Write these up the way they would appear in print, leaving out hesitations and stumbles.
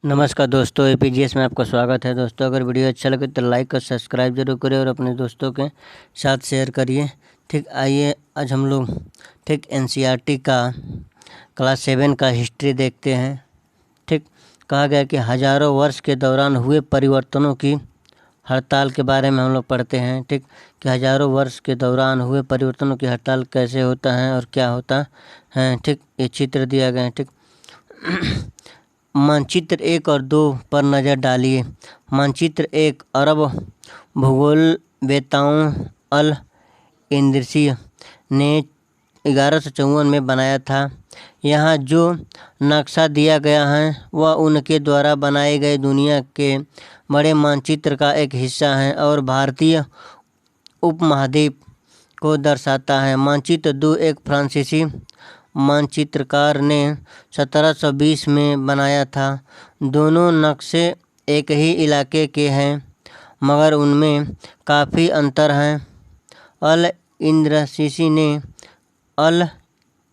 नमस्कार दोस्तों, एपीजीएस में आपका स्वागत है। दोस्तों, अगर वीडियो अच्छा लगे तो लाइक और सब्सक्राइब जरूर करें और अपने दोस्तों के साथ शेयर करिए। ठीक, आइए आज हम लोग एनसीईआरटी का क्लास 7 का हिस्ट्री देखते हैं। ठीक, कहा गया कि हजारों वर्ष के दौरान हुए परिवर्तनों की हड़ताल के बारे में हम लोग पढ़ते हैं। ठीक, कि हजारों वर्ष के दौरान हुए परिवर्तनों की हड़ताल कैसे होता है और क्या होता है। ठीक, ये चित्र दिया गया है। ठीक, मानचित्र 1 और 2 पर नज़र डालिए। मानचित्र 1 अरब भूगोलवेत्ताओं अल इंदरिसी ने 1154 में बनाया था। यहाँ जो नक्शा दिया गया है वह उनके द्वारा बनाए गए दुनिया के बड़े मानचित्र का एक हिस्सा है और भारतीय उपमहाद्वीप को दर्शाता है। मानचित्र 2 एक फ्रांसीसी मानचित्रकार ने 1720 में बनाया था। दोनों नक्शे एक ही इलाके के हैं मगर उनमें काफ़ी अंतर हैं। अल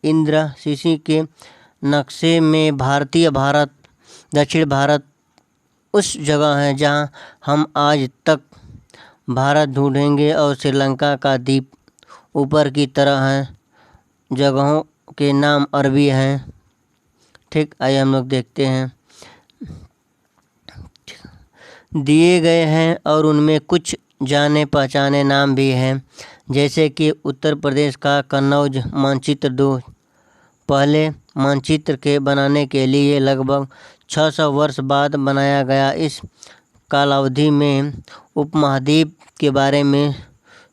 इंद्रसीसी के नक्शे में भारतीय भारत, दक्षिण भारत उस जगह है जहां हम आज तक भारत ढूंढेंगे और श्रीलंका का द्वीप ऊपर की तरह है। जगहों के नाम अरबी हैं। ठीक, आइए हम लोग देखते हैं। दिए गए हैं और उनमें कुछ जाने पहचाने नाम भी हैं, जैसे कि उत्तर प्रदेश का कन्नौज मानचित्र 2 पहले मानचित्र के बनाने के लिए लगभग 600 वर्ष बाद बनाया गया। इस कालावधि में उपमहाद्वीप के बारे में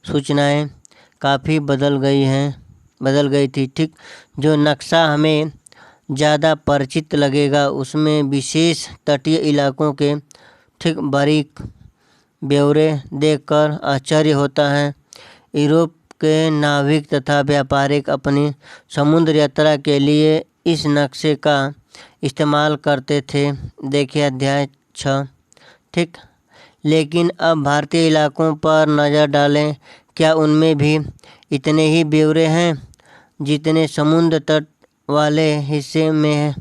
सूचनाएं काफ़ी बदल गई थी। ठीक, जो नक्शा हमें ज़्यादा परिचित लगेगा उसमें विशेष तटीय इलाकों के बारीक ब्यौरे देखकर आश्चर्य होता है। यूरोप के नाविक तथा व्यापारिक अपनी समुद्र यात्रा के लिए इस नक्शे का इस्तेमाल करते थे, देखिए अध्याय 6। ठीक, लेकिन अब भारतीय इलाकों पर नज़र डालें। क्या उनमें भी इतने ही ब्यौरे हैं जितने समुद्र तट वाले हिस्से में हैं?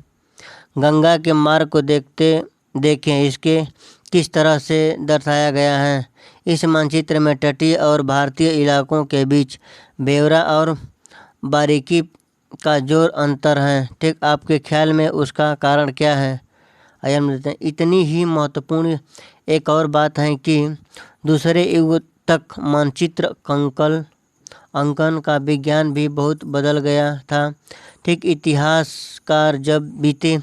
गंगा के मार्ग को देखें, इसके किस तरह से दर्शाया गया है। इस मानचित्र में तटीय और भारतीय इलाकों के बीच ब्यौरा और बारीकी का जोर अंतर है। ठीक, आपके ख्याल में उसका कारण क्या है? आइए हम देखते हैं। इतनी ही महत्वपूर्ण एक और बात है कि दूसरे युग तक मानचित्र अंकन का विज्ञान भी बहुत बदल गया था। ठीक, इतिहासकार जब बीते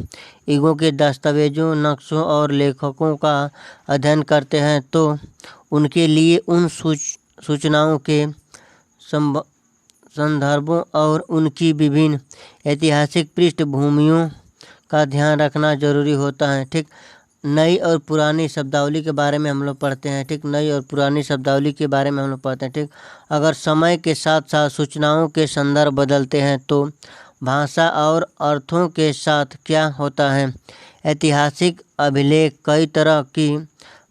युगों के दस्तावेजों, नक्शों और लेखकों का अध्ययन करते हैं तो उनके लिए उन सूचनाओं के संदर्भों और उनकी विभिन्न ऐतिहासिक पृष्ठभूमियों का ध्यान रखना जरूरी होता है। ठीक, नई और पुरानी शब्दावली के बारे में हम लोग पढ़ते हैं। ठीक, नई और पुरानी शब्दावली के बारे में हम लोग पढ़ते हैं। ठीक, अगर समय के साथ साथ सूचनाओं के संदर्भ बदलते हैं तो भाषा और अर्थों के साथ क्या होता है? ऐतिहासिक अभिलेख कई तरह की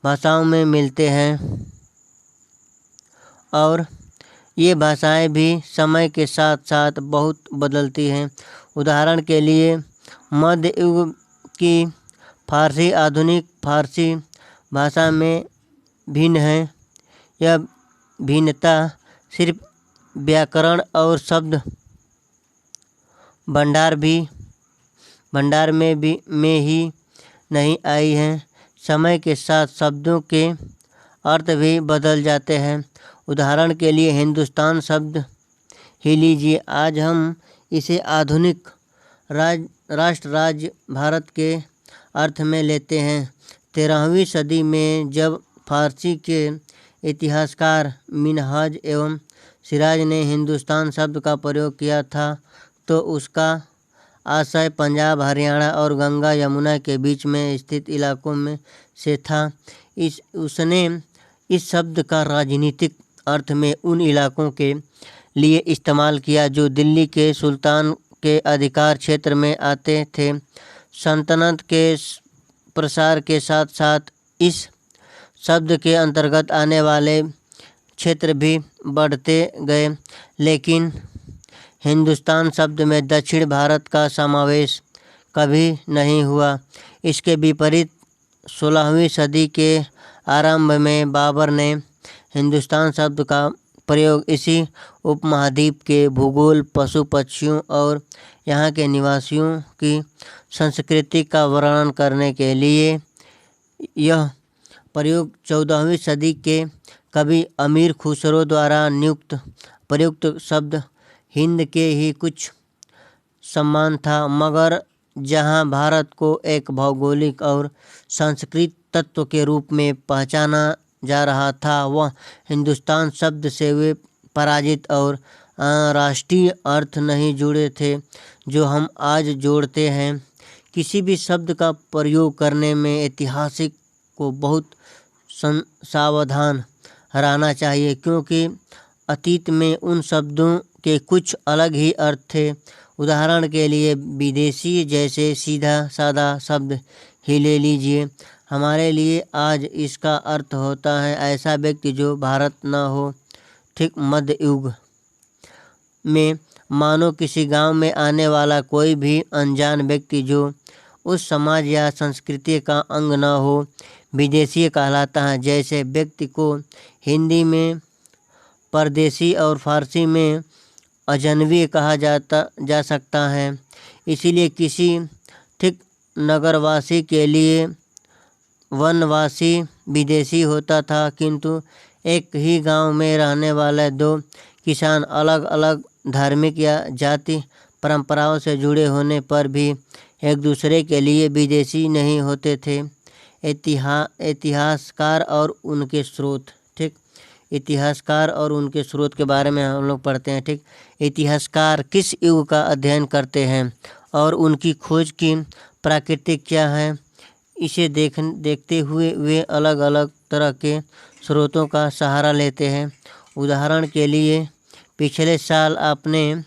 भाषाओं में मिलते हैं और ये भाषाएं भी समय के साथ साथ बहुत बदलती हैं। उदाहरण के लिए मध्य युग की फारसी आधुनिक फारसी भाषा में भिन्न है। यह भिन्नता सिर्फ व्याकरण और शब्द भंडार में ही नहीं आई है। समय के साथ शब्दों के अर्थ भी बदल जाते हैं। उदाहरण के लिए हिंदुस्तान शब्द ही लीजिए। आज हम इसे आधुनिक राष्ट्र राज्य भारत के अर्थ में लेते हैं। 13वीं सदी में जब फारसी के इतिहासकार मिनहाज एवं सिराज ने हिंदुस्तान शब्द का प्रयोग किया था तो उसका आशय पंजाब, हरियाणा और गंगा यमुना के बीच में स्थित इलाकों में से था। उसने इस शब्द का राजनीतिक अर्थ में उन इलाकों के लिए इस्तेमाल किया जो दिल्ली के सुल्तान के अधिकार क्षेत्र में आते थे। सल्तनत के प्रसार के साथ साथ इस शब्द के अंतर्गत आने वाले क्षेत्र भी बढ़ते गए, लेकिन हिंदुस्तान शब्द में दक्षिण भारत का समावेश कभी नहीं हुआ। इसके विपरीत 16वीं सदी के आरंभ में बाबर ने हिंदुस्तान शब्द का प्रयोग इसी उपमहाद्वीप के भूगोल, पशु पक्षियों और यहाँ के निवासियों की संस्कृति का वर्णन करने के लिए। यह प्रयोग 14वीं सदी के कवि अमीर खुसरो द्वारा प्रयुक्त शब्द हिंद के ही कुछ समान था, मगर जहाँ भारत को एक भौगोलिक और सांस्कृतिक तत्व के रूप में पहचाना जा रहा था, वह हिंदुस्तान शब्द से वे पराजित और राष्ट्रीय अर्थ नहीं जुड़े थे जो हम आज जोड़ते हैं। किसी भी शब्द का प्रयोग करने में ऐतिहासिक को बहुत सावधान रहना चाहिए, क्योंकि अतीत में उन शब्दों के कुछ अलग ही अर्थ थे। उदाहरण के लिए विदेशी जैसे सीधा सादा शब्द ही ले लीजिए। हमारे लिए आज इसका अर्थ होता है ऐसा व्यक्ति जो भारत न हो। ठीक मध्य युग में मानो किसी गांव में आने वाला कोई भी अनजान व्यक्ति जो उस समाज या संस्कृति का अंग न हो विदेशी कहलाता है। जैसे व्यक्ति को हिंदी में परदेशी और फारसी में अजनबी कहा जा सकता है। इसीलिए किसी ठीक नगरवासी के लिए वनवासी विदेशी होता था, किंतु एक ही गांव में रहने वाले दो किसान अलग अलग धार्मिक या जाति परंपराओं से जुड़े होने पर भी एक दूसरे के लिए विदेशी नहीं होते थे। इतिहासकार और उनके स्रोत। ठीक, इतिहासकार और उनके स्रोत के बारे में हम लोग पढ़ते हैं। ठीक, इतिहासकार किस युग का अध्ययन करते हैं और उनकी खोज की प्रकृति क्या है, इसे देखते हुए वे अलग अलग तरह के स्रोतों का सहारा लेते हैं। उदाहरण के लिए पिछले साल आपने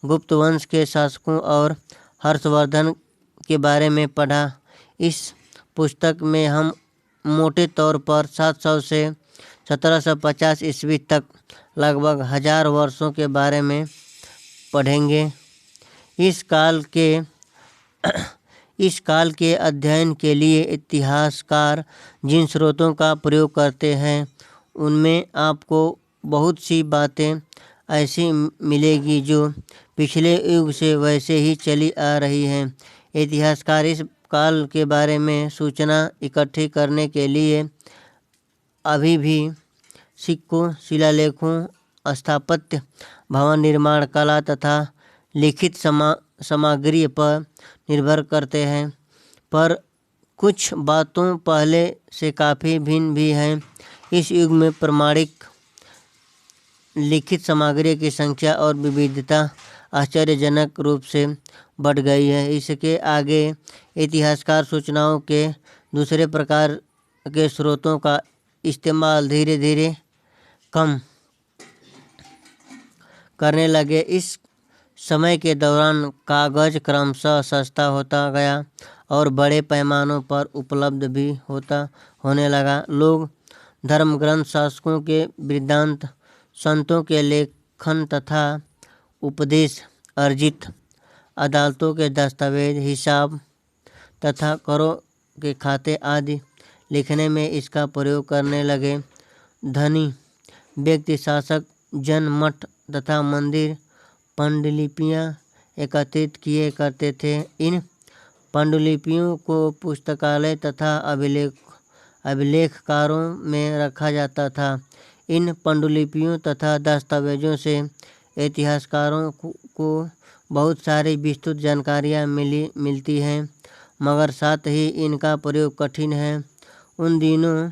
गुप्त वंश के शासकों और हर्षवर्धन के बारे में पढ़ा। इस पुस्तक में हम मोटे तौर पर 700 से 1750 ईस्वी तक लगभग 1000 वर्षों के बारे में पढ़ेंगे। इस काल के अध्ययन के लिए इतिहासकार जिन स्रोतों का प्रयोग करते हैं उनमें आपको बहुत सी बातें ऐसी मिलेगी जो पिछले युग से वैसे ही चली आ रही हैं। इतिहासकार इस काल के बारे में सूचना इकट्ठी करने के लिए अभी भी सिक्कों, शिलालेखों, स्थापत्य, भवन निर्माण कला तथा लिखित सामग्री पर निर्भर करते हैं, पर कुछ बातों पहले से काफ़ी भिन्न भी हैं। इस युग में प्रमाणिक लिखित सामग्री की संख्या और विविधता आश्चर्यजनक रूप से बढ़ गई है। इसके आगे इतिहासकार सूचनाओं के दूसरे प्रकार के स्रोतों का इस्तेमाल धीरे धीरे कम करने लगे। इस समय के दौरान कागज़ क्रमशः सस्ता होता गया और बड़े पैमानों पर उपलब्ध भी होने लगा। लोग धर्म ग्रंथ, शासकों के वृत्तांत, संतों के लेखन तथा उपदेश, अर्जित अदालतों के दस्तावेज, हिसाब तथा करों के खाते आदि लिखने में इसका प्रयोग करने लगे। धनी व्यक्ति, शासक, जन, मठ तथा मंदिर पांडुलिपियाँ एकत्रित किए करते थे। इन पांडुलिपियों को पुस्तकालय तथा अभिलेखकारों में रखा जाता था। इन पांडुलिपियों तथा दस्तावेजों से इतिहासकारों को बहुत सारी विस्तृत जानकारियाँ मिलती हैं, मगर साथ ही इनका प्रयोग कठिन है। उन दिनों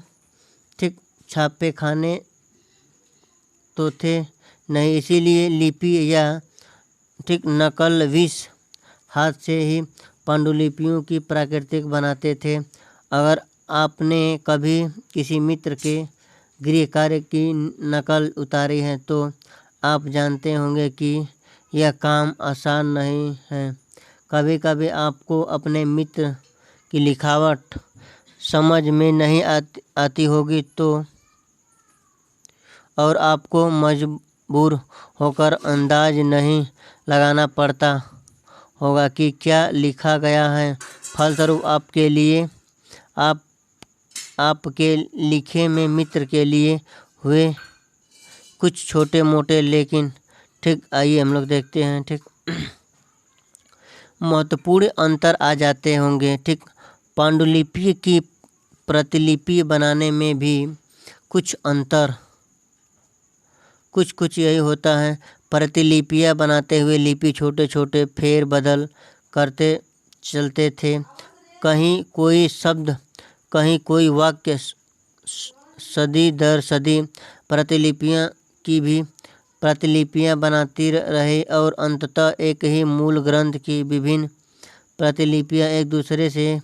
ठीक छापे खाने तो थे नहीं, इसीलिए लिपि या ठीक नकल 20 हाथ से ही पांडुलिपियों की प्राकृतिक बनाते थे। अगर आपने कभी किसी मित्र के गृह कार्य की नकल उतारी है तो आप जानते होंगे कि यह काम आसान नहीं है। कभी कभी आपको अपने मित्र की लिखावट समझ में नहीं आती होगी तो और आपको मजबूर होकर अंदाज नहीं लगाना पड़ता होगा कि क्या लिखा गया है, फलस्वरूप आपके लिखे में मित्र के लिए हुए कुछ छोटे मोटे लेकिन ठीक, आइए हम लोग देखते हैं, ठीक, महत्वपूर्ण अंतर आ जाते होंगे। ठीक, पांडुलिपि की प्रतिलिपि बनाने में भी कुछ अंतर कुछ यही होता है। प्रतिलिपियाँ बनाते हुए लिपि छोटे छोटे फेर बदल करते चलते थे। कहीं कोई शब्द, कहीं कोई वाक्य, सदी दर सदी प्रतिलिपियाँ बनाती रहे और अंततः एक ही मूल ग्रंथ की विभिन्न प्रतिलिपियाँ एक दूसरे से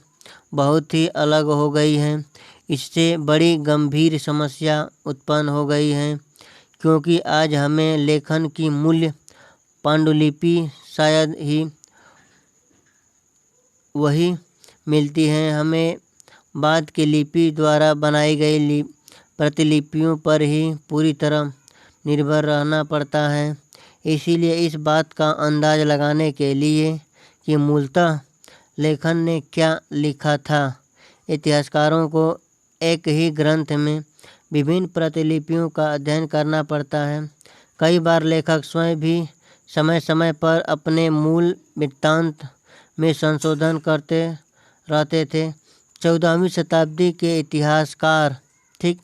बहुत ही अलग हो गई हैं। इससे बड़ी गंभीर समस्या उत्पन्न हो गई है, क्योंकि आज हमें लेखन की मूल्य पांडुलिपि शायद ही वही मिलती है। हमें बाद की लिपि द्वारा बनाई गई प्रतिलिपियों पर ही पूरी तरह निर्भर रहना पड़ता है। इसीलिए इस बात का अंदाज लगाने के लिए कि मूलतः लेखन ने क्या लिखा था, इतिहासकारों को एक ही ग्रंथ में विभिन्न प्रतिलिपियों का अध्ययन करना पड़ता है। कई बार लेखक स्वयं भी समय समय पर अपने मूल वृत्तांत में संशोधन करते रहते थे। 14वीं शताब्दी के इतिहासकार, ठीक,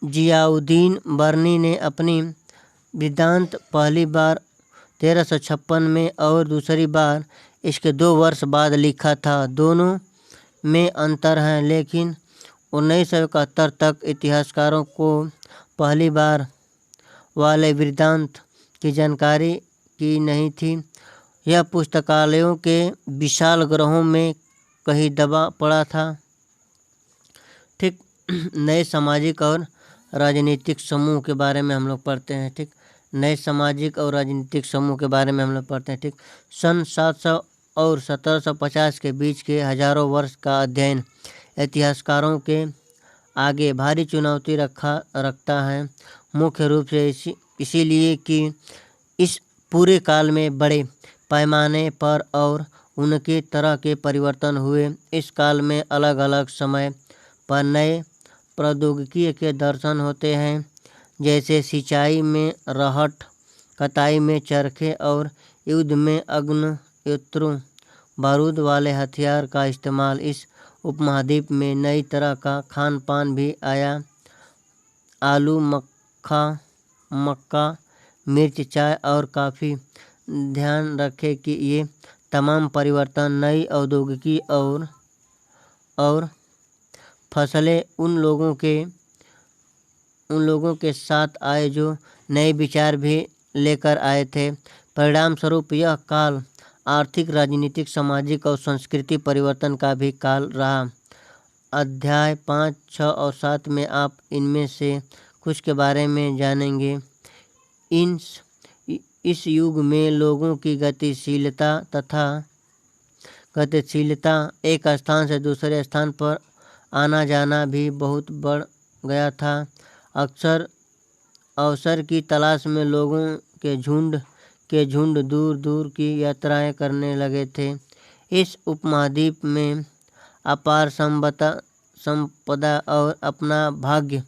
जियाउद्दीन बर्नी ने अपनी वृत्तांत पहली बार 1356 में और दूसरी बार इसके 2 वर्ष बाद लिखा था। दोनों में अंतर है, लेकिन 1971 तक इतिहासकारों को पहली बार वाले वृत्तांत की जानकारी की नहीं थी। यह पुस्तकालयों के विशाल ग्रहों में कहीं दबा पड़ा था। ठीक, नए सामाजिक और राजनीतिक समूह के बारे में हम लोग पढ़ते हैं। ठीक, नए सामाजिक और राजनीतिक समूह के बारे में हम लोग पढ़ते हैं। ठीक, सन 700 और 1750 के बीच के हजारों वर्ष का अध्ययन इतिहासकारों के आगे भारी चुनौती रखता है। मुख्य रूप से इसीलिए कि इस पूरे काल में बड़े पैमाने पर और उनके तरह के परिवर्तन हुए। इस काल में अलग अलग समय पर नए प्रौद्योगिकी के दर्शन होते हैं, जैसे सिंचाई में रहट, कताई में चरखे और युद्ध में आग्नेयास्त्रों, बारूद वाले हथियार का इस्तेमाल। इस उपमहाद्वीप में नई तरह का खान पान भी आया। आलू, मक्का, मिर्च, चाय और काफ़ी। ध्यान रखें कि ये तमाम परिवर्तन नई औद्योगिकी और फसलें उन लोगों के साथ आए जो नए विचार भी लेकर आए थे। परिणाम स्वरूप यह काल आर्थिक, राजनीतिक, सामाजिक और सांस्कृतिक परिवर्तन का भी काल रहा। अध्याय 5, 6 और 7 में आप इनमें से कुछ के बारे में जानेंगे। इस युग में लोगों की गतिशीलता, एक स्थान से दूसरे स्थान पर आना जाना भी बहुत बढ़ गया था। अक्सर अवसर की तलाश में लोगों के झुंड दूर दूर की यात्राएं करने लगे थे। इस उपमहाद्वीप में अपार संपदा और अपना भाग्य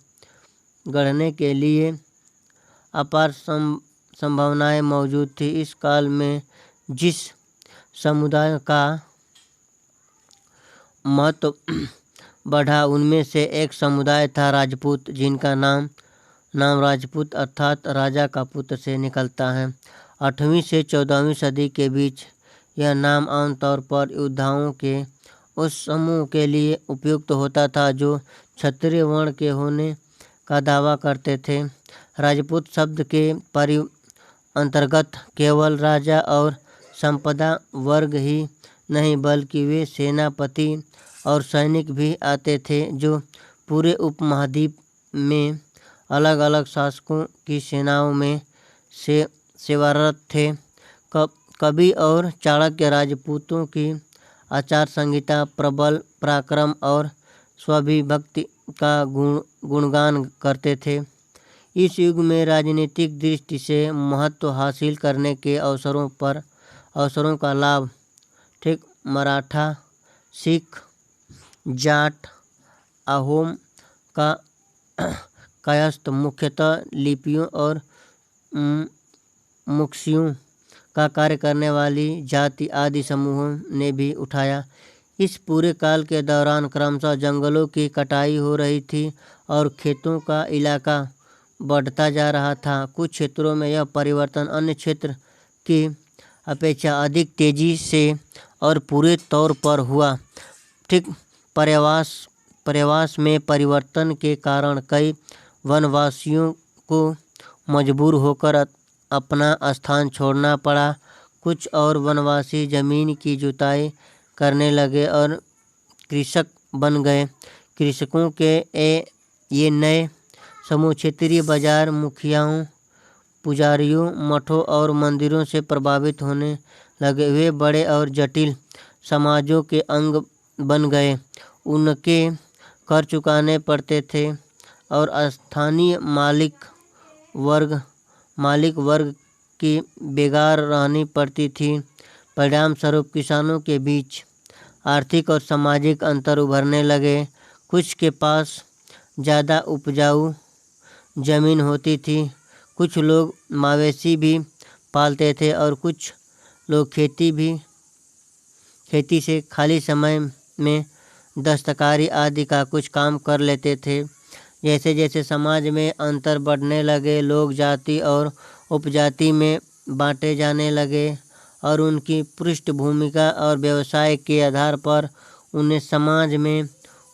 गढ़ने के लिए अपार संभावनाएं मौजूद थी। इस काल में जिस समुदाय का महत्व बढ़ा उनमें से एक समुदाय था राजपूत, जिनका नाम राजपूत अर्थात राजा का पुत्र से निकलता है। 8वीं से 14वीं सदी के बीच यह नाम आमतौर पर योद्धाओं के उस समूह के लिए उपयुक्त होता था जो क्षत्रिय वर्ण के होने का दावा करते थे। राजपूत शब्द के अंतर्गत केवल राजा और संपदा वर्ग ही नहीं, बल्कि वे सेनापति और सैनिक भी आते थे जो पूरे उपमहाद्वीप में अलग अलग शासकों की सेनाओं में सेवारत थे। कवि और चाणक्य राजपूतों की आचार संहिता, प्रबल पराक्रम और स्वाभिभक्ति का गुणगान करते थे। इस युग में राजनीतिक दृष्टि से महत्व हासिल करने के अवसरों का लाभ, ठीक, मराठा सिख, जाट, अहोम का कायस्थ मुख्यतः लिपियों और मुक्सियों का कार्य करने वाली जाति आदि समूहों ने भी उठाया। इस पूरे काल के दौरान क्रमशः जंगलों की कटाई हो रही थी और खेतों का इलाका बढ़ता जा रहा था। कुछ क्षेत्रों में यह परिवर्तन अन्य क्षेत्र की अपेक्षा अधिक तेजी से और पूरे तौर पर हुआ। ठीक पर्यावास में परिवर्तन के कारण कई वनवासियों को मजबूर होकर अपना स्थान छोड़ना पड़ा। कुछ और वनवासी जमीन की जुताई करने लगे और कृषक बन गए। कृषकों के ये नए समूह क्षेत्रीय बाजार, मुखियाओं, पुजारियों, मठों और मंदिरों से प्रभावित होने लगे। वे बड़े और जटिल समाजों के अंग बन गए। उनके कर चुकाने पड़ते थे और स्थानीय मालिक वर्ग की बेगार रहनी पड़ती थी। परिणाम स्वरूप किसानों के बीच आर्थिक और सामाजिक अंतर उभरने लगे। कुछ के पास ज़्यादा उपजाऊ जमीन होती थी, कुछ लोग मवेशी भी पालते थे और कुछ लोग खेती से खाली समय में दस्तकारी आदि का कुछ काम कर लेते थे। जैसे जैसे समाज में अंतर बढ़ने लगे, लोग जाति और उपजाति में बांटे जाने लगे और उनकी पृष्ठभूमिका और व्यवसाय के आधार पर उन्हें समाज में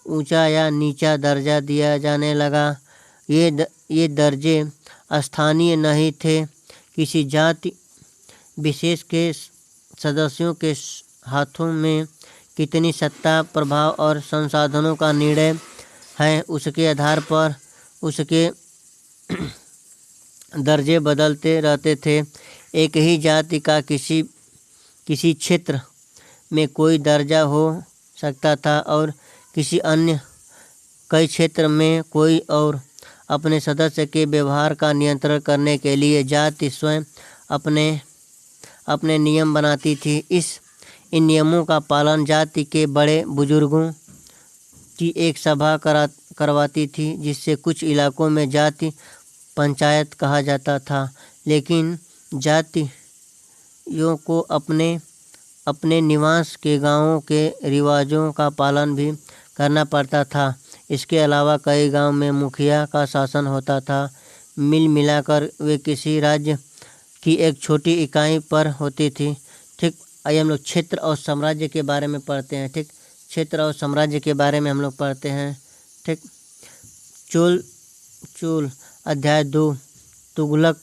ऊंचा या नीचा दर्जा दिया जाने लगा। ये दर्जे स्थानीय नहीं थे। किसी जाति विशेष के सदस्यों के हाथों में कितनी सत्ता, प्रभाव और संसाधनों का निर्णय है, उसके आधार पर उसके दर्जे बदलते रहते थे। एक ही जाति का किसी क्षेत्र में कोई दर्जा हो सकता था और किसी अन्य कई क्षेत्र में कोई और। अपने सदस्य के व्यवहार का नियंत्रण करने के लिए जाति स्वयं अपने नियम बनाती थी। इन नियमों का पालन जाति के बड़े बुजुर्गों की एक सभा करवाती थी, जिससे कुछ इलाकों में जाति पंचायत कहा जाता था। लेकिन जातियों को अपने निवास के गांवों के रिवाजों का पालन भी करना पड़ता था। इसके अलावा कई गांव में मुखिया का शासन होता था। मिल मिलाकर वे किसी राज्य की एक छोटी इकाई पर होती थी। ठीक, आइए हम लोग क्षेत्र और साम्राज्य के बारे में पढ़ते हैं। ठीक, क्षेत्र और साम्राज्य के बारे में हम लोग पढ़ते हैं। ठीक, चोल अध्याय 2, तुगलक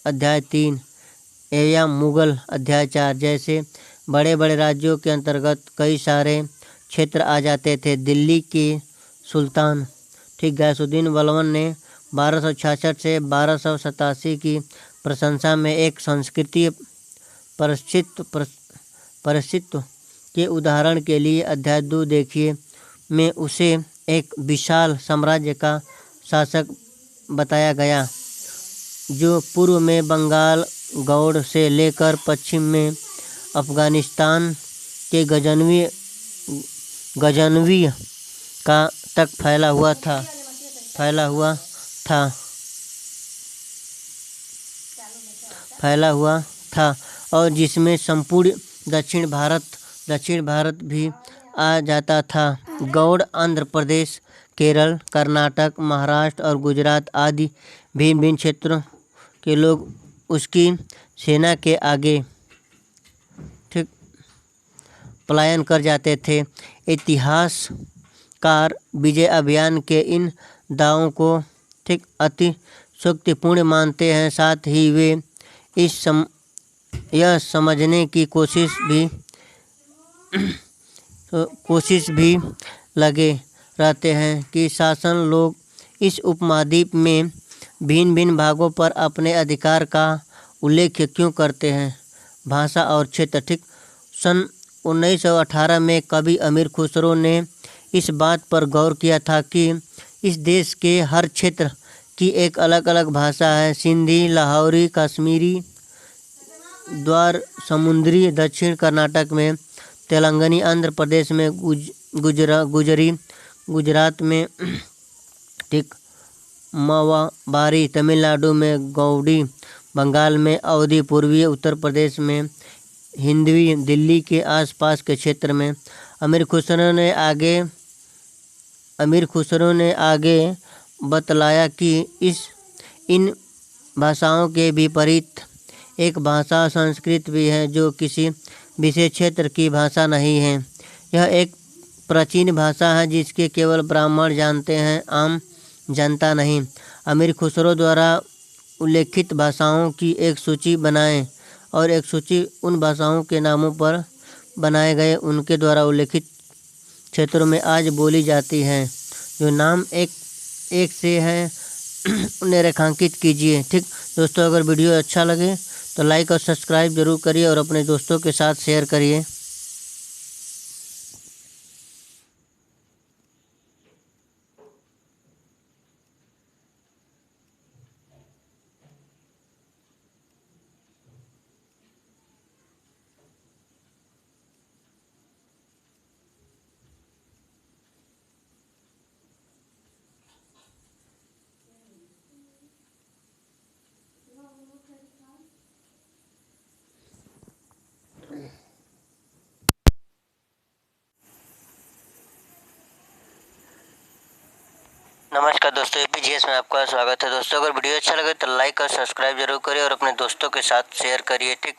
अध्याय 3 या मुगल अध्याय 4 जैसे बड़े बड़े राज्यों के अंतर्गत कई सारे क्षेत्र आ जाते थे। दिल्ली के सुल्तान गयासुद्दीन बलबन ने 1266 से 1287 की प्रशंसा में एक सांस्कृतिक परिचित्व के उदाहरण के लिए अध्याय 2 देखिए में उसे एक विशाल साम्राज्य का शासक बताया गया, जो पूर्व में बंगाल गौड़ से लेकर पश्चिम में अफगानिस्तान के गजनवी का तक फैला हुआ था और जिसमें संपूर्ण दक्षिण भारत भी आ जाता था। गौड़ आंध्र प्रदेश, केरल, कर्नाटक, महाराष्ट्र और गुजरात आदि भिन्न भिन्न क्षेत्रों के लोग उसकी सेना के आगे पलायन कर जाते थे। इतिहासकार विजय अभियान के इन दावों को अति शक्तिपूर्ण मानते हैं। साथ ही वे यह समझने की कोशिश भी लगे रहते हैं कि शासन लोग इस उपमहाद्वीप में भिन्न भिन्न भागों पर अपने अधिकार का उल्लेख क्यों करते हैं। भाषा और क्षेत्र। सन 1918 में कवि अमीर खुसरो ने इस बात पर गौर किया था कि इस देश के हर क्षेत्र की एक अलग अलग भाषा है। सिंधी, लाहौरी, कश्मीरी, द्वार समुद्री, दक्षिण कर्नाटक में तेलंगानी, आंध्र प्रदेश में गुजरी, गुजरात में ठीक मवाबारी, तमिलनाडु में गौड़ी, बंगाल में अवधी, पूर्वी उत्तर प्रदेश में हिंदवी, दिल्ली के आसपास के क्षेत्र में। अमीर खुसरो ने आगे बतलाया कि इन भाषाओं के विपरीत एक भाषा संस्कृत भी है जो किसी विशेष क्षेत्र की भाषा नहीं है। यह एक प्राचीन भाषा है जिसके केवल ब्राह्मण जानते हैं, आम जनता नहीं। अमीर खुसरो द्वारा उल्लेखित भाषाओं की एक सूची बनाएं और एक सूची उन भाषाओं के नामों पर बनाए गए उनके द्वारा उल्लेखित क्षेत्रों में आज बोली जाती हैं। जो नाम एक से हैं उन्हें रेखांकित कीजिए। ठीक दोस्तों, अगर वीडियो अच्छा लगे तो लाइक और सब्सक्राइब जरूर करिए और अपने दोस्तों के साथ शेयर करिए। नमस्कार दोस्तों, एपीजीएस में आपका स्वागत है। दोस्तों, अगर वीडियो अच्छा लगे तो लाइक और सब्सक्राइब जरूर करिए और अपने दोस्तों के साथ शेयर करिए। ठीक।